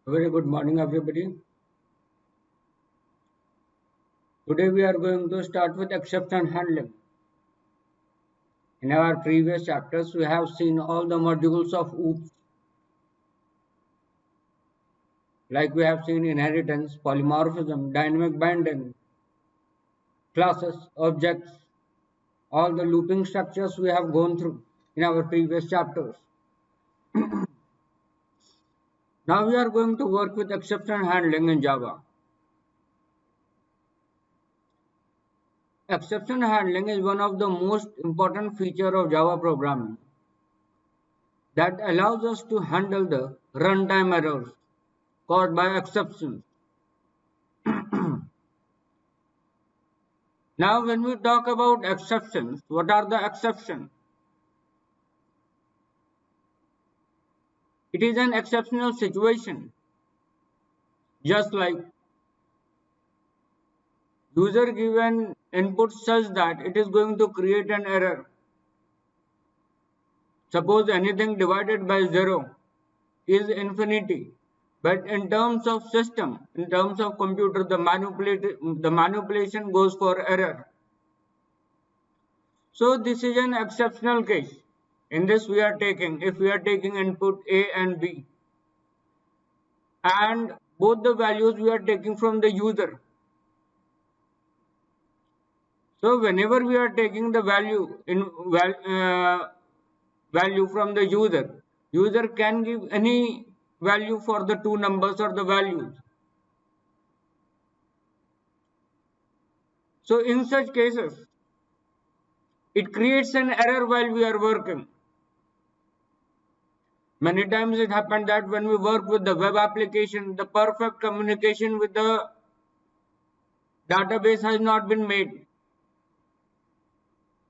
Very good morning, everybody. Today we are going to start with exception handling. In our previous chapters, we have seen all the modules of OOPS, like we have seen inheritance, polymorphism, dynamic binding, classes, objects, all the looping structures we have gone through in our previous chapters. Now we are going to work with exception handling in Java. Exception handling is one of the most important features of Java programming that allows us to handle the runtime errors caused by exceptions. Now, when we talk about exceptions, what are the exceptions? It is an exceptional situation, just like user given input such that it is going to create an error. Suppose anything divided by 0 is infinity, but in terms of system, in terms of computer, the manipulation goes for error. So this is an exceptional case. In this if we are taking input A and B, and both the values we are taking from the user. So whenever we are taking the value from the user can give any value for the two numbers or the values. So in such cases, it creates an error while we are working. Many times it happened that when we work with the web application, the perfect communication with the database has not been made,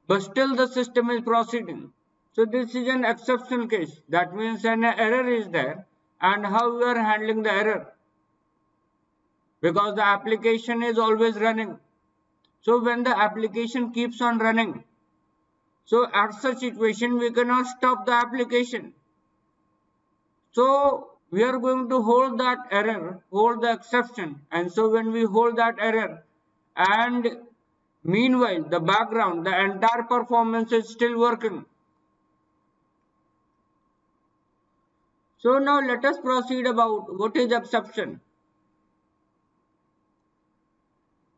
but still the system is proceeding. So this is an exceptional case. That means an error is there, and how we are handling the error, because the application is always running. So when the application keeps on running, so at such situation we cannot stop the application. So we are going to hold that error, hold the exception, and so when we hold that error, and meanwhile the background, the entire performance is still working. So now let us proceed about what is exception.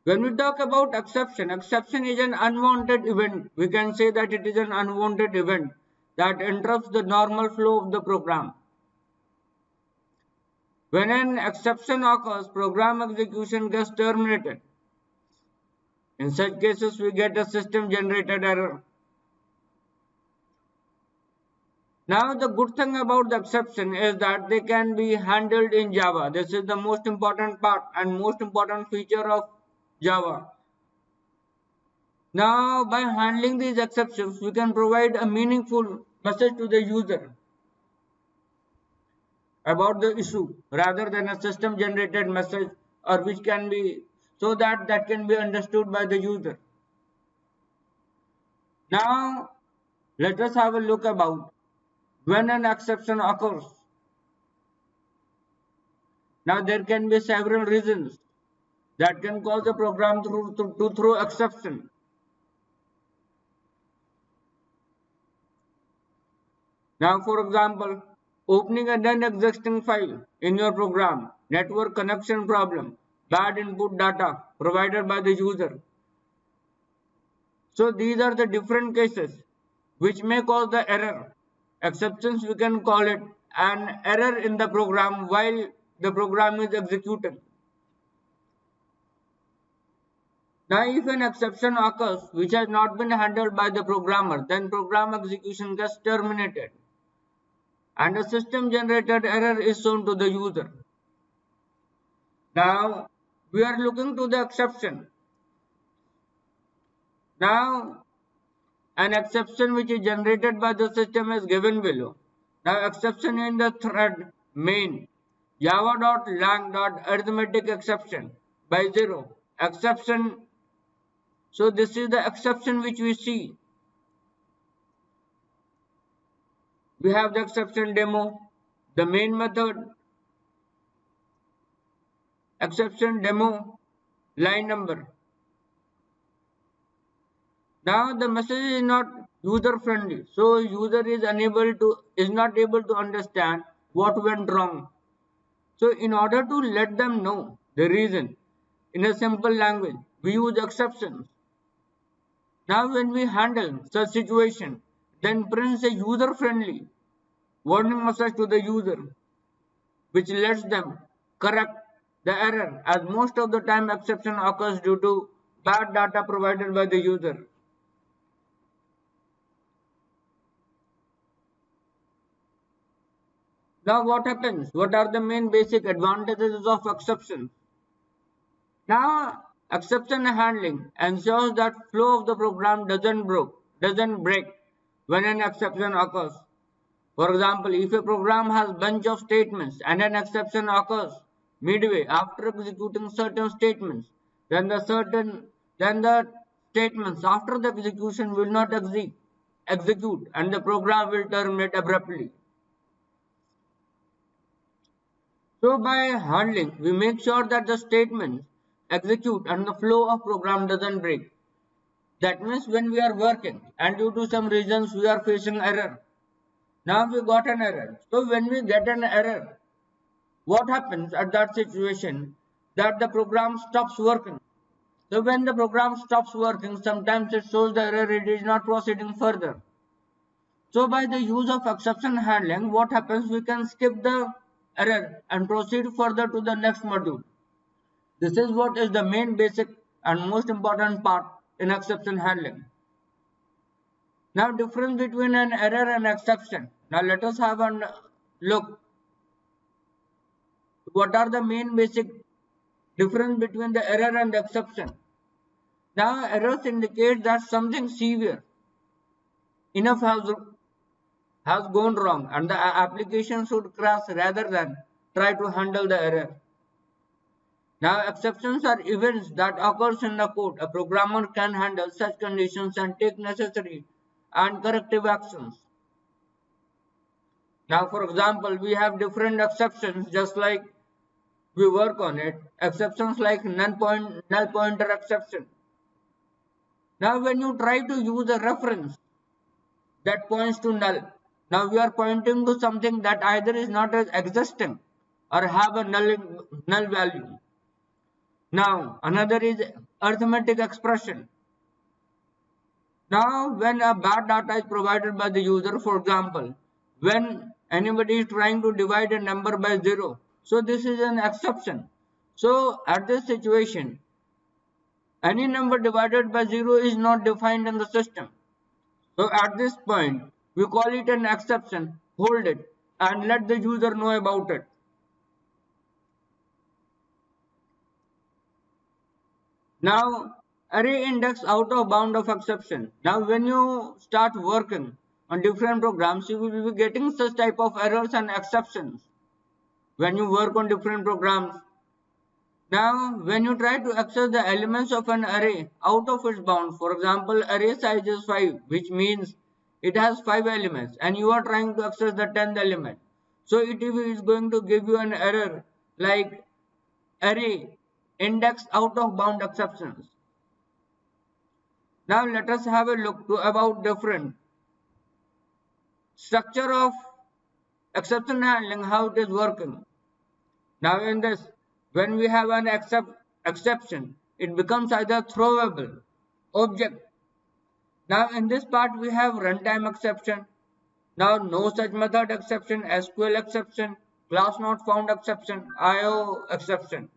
When we talk about exception is an unwanted event. We can say that it is an unwanted event that interrupts the normal flow of the program. When an exception occurs, program execution gets terminated. In such cases, we get a system generated error. Now, the good thing about the exception is that they can be handled in Java. This is the most important part and most important feature of Java. Now, by handling these exceptions, we can provide a meaningful message to the user about the issue rather than a system generated message, or which can be so that can be understood by the user. Now, let us have a look about when an exception occurs. Now, there can be several reasons that can cause the program to throw exception. Now, for example, opening a non-existing file in your program, network connection problem, bad input data provided by the user. So these are the different cases which may cause the error. Exceptions we can call it an error in the program while the program is executing. Now if an exception occurs which has not been handled by the programmer, then program execution gets terminated and a system generated error is shown to the user. Now we are looking to the exception. Now an exception which is generated by the system is given below. Now exception in the thread main java.lang.arithmetic exception by 0 exception. So this is the exception which we see. We have the exception demo, the main method, exception demo line number. Now the message is not user friendly, so user is not able to understand what went wrong. So in order to let them know the reason in a simple language, we use exceptions. Now when we handle such situation, then prints a user friendly warning message to the user, which lets them correct the error, as most of the time exception occurs due to bad data provided by the user. Now what happens? What are the main basic advantages of exception? Now exception handling ensures that flow of the program doesn't break when an exception occurs. For example, if a program has bunch of statements and an exception occurs midway after executing certain statements, then the statements after the execution will not execute and the program will terminate abruptly. So by handling, we make sure that the statements execute and the flow of program doesn't break. That means when we are working and due to some reasons we are facing error. Now we got an error. So when we get an error, what happens at that situation? That the program stops working. So when the program stops working, sometimes it shows the error it is not proceeding further. So by the use of exception handling, what happens? We can skip the error and proceed further to the next module. This is what is the main basic and most important part in exception handling. Now difference between an error and exception. Now let us have a look. What are the main basic difference between the error and the exception? Now errors indicate that something severe enough has gone wrong and the application should crash rather than try to handle the error. Now exceptions are events that occurs in the code. A programmer can handle such conditions and take necessary and corrective actions. Now for example, we have different exceptions just like we work on it. Exceptions like null pointer exception. Now when you try to use a reference that points to null, now we are pointing to something that either is not as existing or have a null value. Now another is arithmetic expression. Now when a bad data is provided by the user, for example, when anybody is trying to divide a number by 0, so this is an exception. So at this situation, any number divided by 0 is not defined in the system. So at this point, we call it an exception, hold it, and let the user know about it. Now, array index out of bound of exception. Now, when you start working on different programs, you will be getting such type of errors and exceptions when you work on different programs. Now, when you try to access the elements of an array out of its bound, for example, array size is 5, which means it has 5 elements, and you are trying to access the 10th element. So, it is going to give you an error like array index out of bound exceptions. Now, let us have a look about different structure of exception handling, how it is working. Now, in this, when we have an exception, it becomes either throwable object. Now in this part we have runtime exception. Now no such method exception, SQL exception, class not found exception, IO exception.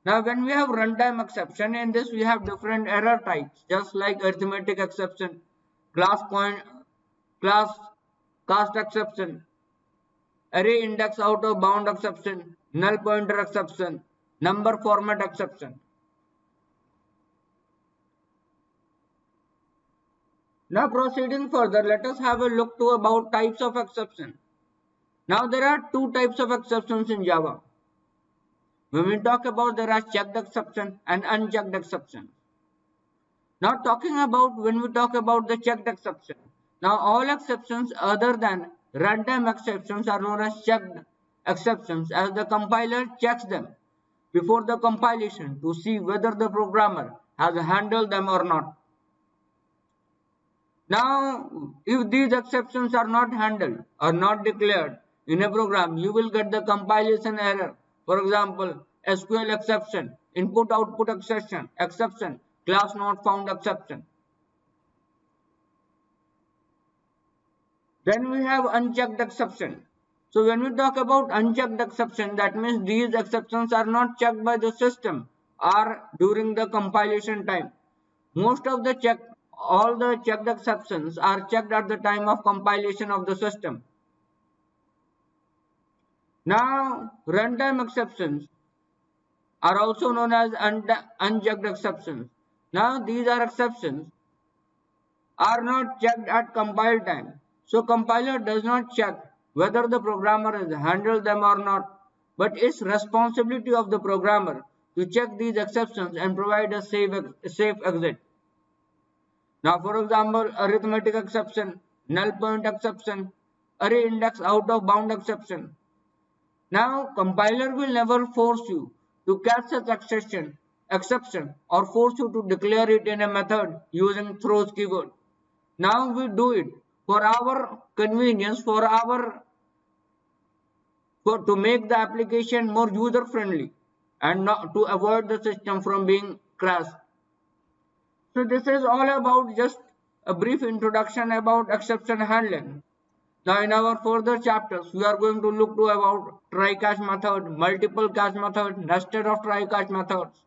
Now when we have runtime exception, in this we have different error types, just like arithmetic exception, class cast exception, array index out of bound exception, null pointer exception, number format exception. Now proceeding further, let us have a look to about types of exception. Now there are two types of exceptions in Java. When we talk about, there are checked exception and unchecked exception. Now when we talk about the checked exception, now all exceptions other than runtime exceptions are known as checked exceptions as the compiler checks them before the compilation to see whether the programmer has handled them or not. Now, if these exceptions are not handled or not declared in a program, you will get the compilation error. For example, SQL exception, input-output exception, class not found exception. Then we have unchecked exception. So when we talk about unchecked exception, that means these exceptions are not checked by the system or during the compilation time. Most of all the checked exceptions are checked at the time of compilation of the system. Now, runtime exceptions are also known as unchecked exceptions. Now, these are exceptions are not checked at compile time. So, compiler does not check whether the programmer has handled them or not, but it's responsibility of the programmer to check these exceptions and provide a safe exit. Now, for example, arithmetic exception, null point exception, array index out of bound exception. Now, compiler will never force you to catch such exception or force you to declare it in a method using throws keyword. Now we do it for our convenience, to make the application more user friendly and not to avoid the system from being crashed. So this is all about just a brief introduction about exception handling. Now in our further chapters, we are going to look to about try catch method, multiple catch method, nested of try catch methods.